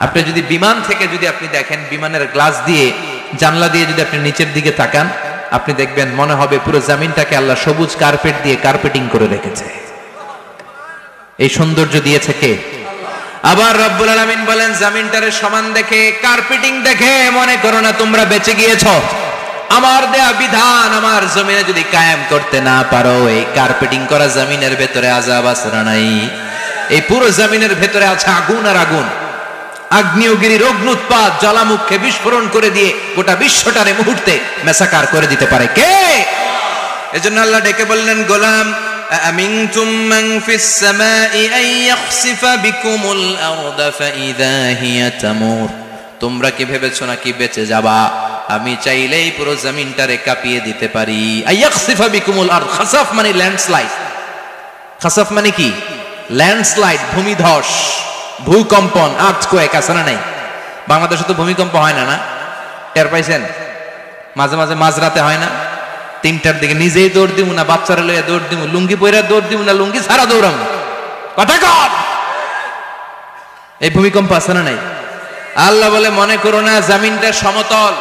আপনি যদি বিমান থেকে যদি আপনি দেখেন, বিমানের গ্লাস দিয়ে জানলা দিয়ে যদি আপনি নিচের দিকে তাকান, আপনি দেখবেন মনে হবে পুরো জমিনটাকে আল্লাহ সবুজ কার্পেট দিয়ে কার্পেটিং করে রেখেছে। এই সৌন্দর্য দিয়েছে কে? আবার রব্বুল আলামিন বলেন, জমিনটারে সমান দেখে, কার্পেটিং দেখে মনে করো না তোমরা বেঁচে গিয়েছো। আমার দেয়া বিধান আমার জমিনে যদি কায়েম করতে না পারো, এই কার্পেটিং করা জমিনের ভেতরে আযাব আছে না নাই? এই পুরো জমিনের ভেতরে আছে আগুন আর আগুন। আগ্নেয়গিরির অগ্নুৎপাত জ্বালামুখে বিস্ফোরণ করে দিয়ে গোটা বিশ্বটারে মুহূর্তে মেসাকার করে দিতে পারে কে? এজন্য আল্লাহ ডেকে বললেন, গোলাম আমিনতুম মান ফিস সামাই আন ইয়াখসিফা বিকুমুল আরদা ফাইযা হিয়া তামুর। তোমরা কি ভেবেছো নাকি বেঁচে যাবা? আমি চাইলেই পুরো জমিনটারে কাঁপিয়ে দিতে পারি। আন ইয়াখসিফা বিকুমুল আরদ, খাসাফ মানে ল্যান্ডস্লাইড। খাসাফ মানে কি? ল্যান্ডস্লাইড, ভূমিধস, ভূকম্পন, আর্থকোয়েক আছে না নাই? বাংলাদেশে তো ভূমিকম্প হয় না, না টের পাইছেন? মাঝে মাঝে মাঝরাতে হয় না, 3টার দিকে নিজেই দৌড় দিব না বাচ্চারা লইয়া দৌড় দিব, লুঙ্গি পইরা দৌড় দিব না লুঙ্গি ছাড়া দৌড়াম, কথা কর। এই ভূমিকম্প আছে না নাই? আল্লাহ বলে মনে করো না জমিনটা সমতল,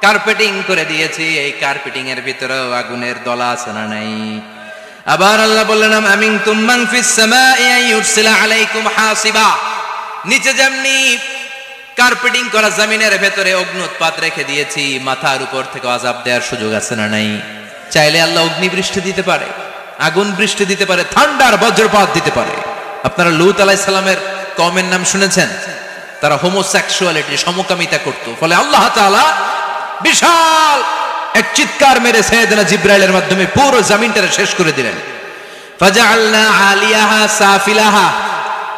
কার্পেটিং করে দিয়েছি, এই কার্পেটিং এর ভিতরেও আগুনের দলা আছে না নাই? আবার আল্লাহ বললেন, আমিনতুম মান ফিস সামাই আন ইউরসিলা আলাইকুম হাসিবা। নিচে যেমনি কার্পেটিং করা জমিনের ভেতরে অগ্নুৎপাত রেখে দিয়েছি, মাথার উপর থেকে আযাব দেওয়ার সুযোগ আছে না নাই? চাইলে আল্লাহ অগ্নি বৃষ্টি দিতে পারে, আগুন বৃষ্টি দিতে পারে, ঠান্ডার বজ্রপাত দিতে পারে। আপনারা লূত আলাইহিস সালামের কওমের নাম শুনেছেন? তারা হোমোসেক্সুয়ালিটি, সমকামিতা করত। ফলে আল্লাহ তাআলা বিশাল এক চিৎকার মেরে সাইয়েদনা জিবরাইলের মাধ্যমে পুরো জমিনটারে শেষ করে দিলেন। ফাজআলনা আলিয়াহা সাফিলাহা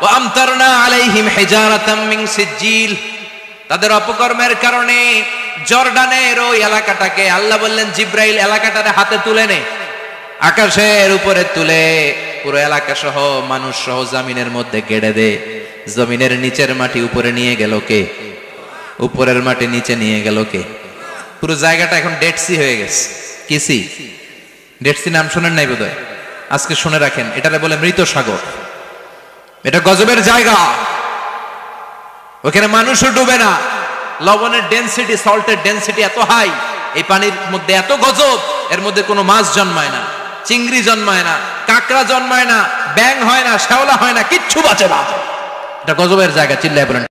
ওয়া আমতারনা আলাইহিম হিজারাতাম মিন সিজিল। তাদের অপকর্মের কারণে জর্ডানের ওই এলাকাটাকে আল্লাহ বললেন, জিবরাইল এলাকাটারে হাতে তুলে নে, আকাশের উপরে তুলে পুরো এলাকা সহ মানুষ সহ জমিনের মধ্যে গেড়ে দে। জমিনের নিচের মাটি উপরে নিয়ে গেল কে? উপরের মাটি নিচে নিয়ে গেল কে? পুরো জায়গাটা এখন ডেড সি হয়ে গেছে। কি সি? ডেড সি নাম শুনেন নাই বোধহয়? আজকে শুনে রাখেন, এটারে বলে মৃত সাগর। এটা গজবের জায়গা, ওখানে মানুষও ডুবে না। লবণের ডেনসিটি, সল্টের ডেনসিটি এত হাই, এই পানির মধ্যে এত গজব, এর মধ্যে কোনো মাছ জন্মায় না, চিংড়ি জন্মায় না, কাঁকড়া জন্মায় না, ব্যাং হয় না, শ্যাওলা হয় না, কিচ্ছু বাঁচে না। এটা গজবের জায়গা, চিল্লায় বলেন।